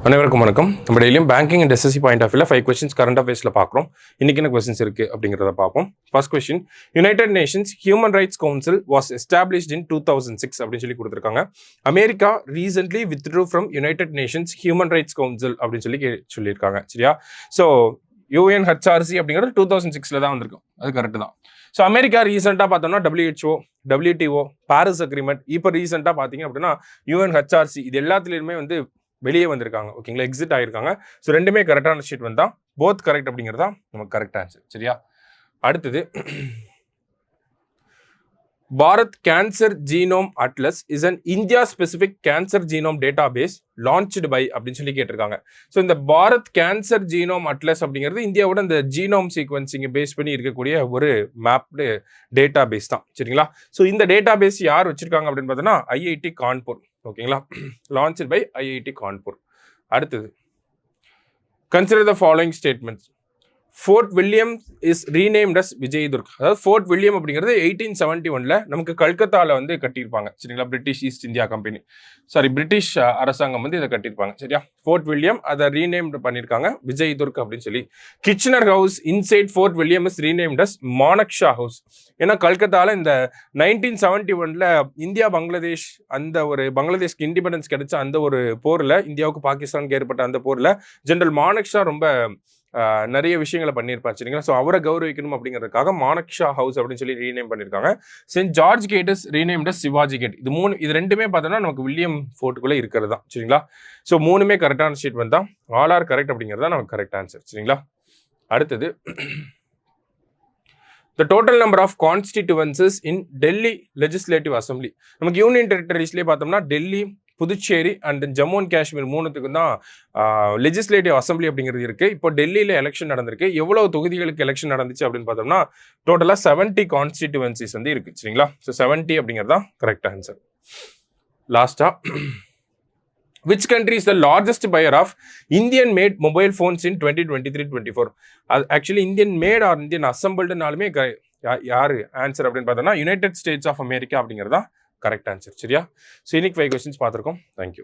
அனைவருக்கும் வணக்கம். நம்ம டெய்லியும் banking and SSC point of வியூல 5 கொஸ்டின்ஸ் கரண்ட் அஃபேர்ஸ்ல பார்க்குறோம். இன்னைக்கு என்ன கொஸ்டின்ஸ் இருக்கு அப்படிங்கிறத பார்ப்போம். First question, United Nations Human Rights Council was established in 2006 அப்படின்னு சொல்லி கொடுத்துருக்காங்க. America recently withdrew from United Nations Human Rights Council அப்படின்னு சொல்லியிருக்காங்க. சரியா? ஸோ யுஎன்ஹெச்ஆர்சி அப்படிங்கிறது 2006 தான் வந்திருக்கும். அது கரெக்ட் தான். ஸோ அமெரிக்கா ரீசெண்டாக பார்த்தோம்னா WHO, WTO, பாரிஸ் அக்ரிமெண்ட், இப்போ ரீசெண்டாக பார்த்தீங்க அப்படின்னா யுஎன்ஹெச்ஆர்சி, இது எல்லாத்துலேயுமே வந்து வெளியே வந்திருக்காங்க. ஓகேங்களா? எக்ஸிட் ஆயிருக்காங்க. ஸோ ரெண்டுமே கரெக்டான ஸ்டேட்மெண்ட் தான். போத் கரெக்ட் அப்படிங்கிறதா நமக்கு கரெக்ட் ஆன்சர். சரியா? அடுத்தது, Bharat cancer genome atlas is an India specific cancer genome database launched by அப்படின்னு சொல்லி கேட்டிருக்காங்க. ஸோ இந்த பாரத் கேன்சர் ஜீனோம் அட்லஸ் அப்படிங்கிறது இந்தியாவோட இந்த ஜீனோம் சீக்வன்சிங்கை பேஸ் பண்ணி இருக்கக்கூடிய ஒரு மேப்டு டேட்டா பேஸ் தான். சரிங்களா? ஸோ இந்த டேட்டா பேஸ் யார் வச்சிருக்காங்க அப்படின்னு பார்த்தோன்னா IIT கான்பூர். ஓகேங்களா? Launched by IIT Kanpur. அடுத்தது, consider the following statements. Fort William is renamed as Vijaydurg. அதாவது ஃபோர்ட் வில்லியம் அப்படிங்கிறது 1871 நமக்கு கல்கத்தாவில் வந்து கட்டியிருப்பாங்க. சரிங்களா? British East India Company, British அரசாங்கம் வந்து இதை கட்டியிருப்பாங்க. சரியா? ஃபோர்ட் வில்லியம் அதை ரீநேம் பண்ணியிருக்காங்க விஜயதுர்க் அப்படின்னு சொல்லி. Kitchener house inside Fort William is renamed as Manekshaw house. ஏன்னா கல்கத்தாவில் இந்த 1971 இந்தியா பங்களாதேஷ், அந்த ஒரு பங்களாதேஷ்க்கு இண்டிபெண்டன்ஸ் கிடைச்ச அந்த ஒரு போரில், இந்தியாவுக்கு பாகிஸ்தானுக்கு ஏற்பட்ட அந்த போரில் ஜெனரல் மானக்ஷா ரொம்ப நிறைய விஷயங்களை பண்ணியிருப்பார். சரிங்களா? ஸோ அவரை கௌரவிக்கணும் அப்படிங்கிறதுக்காக மானக்ஷா ஹவுஸ் அப்படின்னு சொல்லி ரீநேம் பண்ணியிருக்காங்க. Saint George gate is renamed as Shivaji gate. இது ரெண்டுமே பார்த்தோன்னா நமக்கு வில்லியம் ஃபோர்ட்டுக்குள்ளே இருக்கிறது தான். சரிங்களா? ஸோ மூணுமே கரெக்டான ஸ்டேட்மெண்ட் தான். ஆல் ஆர் கரெக்ட் அப்படிங்கிறது தான் நமக்கு கரெக்ட் ஆன்சர். சரிங்களா? அடுத்தது, the total number of constituencies in Delhi Legislative Assembly. நமக்கு யூனியன் டெரிட்டரிஸ்லேயே பார்த்தோம்னா டெல்லி, புதுச்சேரி அண்ட் ஜம்மு அண்ட் காஷ்மீர் மூணுத்துக்கு தான் லெஜிஸ்லேட்டிவ் அசம்பிளி அப்படிங்கிறது இருக்குது. இப்போ டெல்லியில் எலெக்ஷன் நடந்திருக்கு. எவ்வளவு தொகுதிகளுக்கு எலெக்ஷன் நடந்துச்சு அப்படின்னு பார்த்தோம்னா டோட்டலாக 70 கான்ஸ்டிடியூவன்சிஸ் வந்து இருக்குது. சரிங்களா? ஸோ 70 அப்படிங்கிறது தான் கரெக்ட் ஆன்சர். லாஸ்டா, which country is the largest buyer of Indian made mobile phones in 2023-24? Actually Indian made or Indian assembled நாலுமே யாரு ஆன்சர் அப்படின்னு பார்த்தோம்னா யுனைடெட் ஸ்டேட்ஸ் ஆஃப் அமெரிக்கா அப்படிங்கிறதா கரெக்ட் ஆன்சர். சரியா? ஸோ இன்னைக்கு 5 கொஸ்டின்ஸ் பார்த்துருக்கோம். தேங்க்யூ.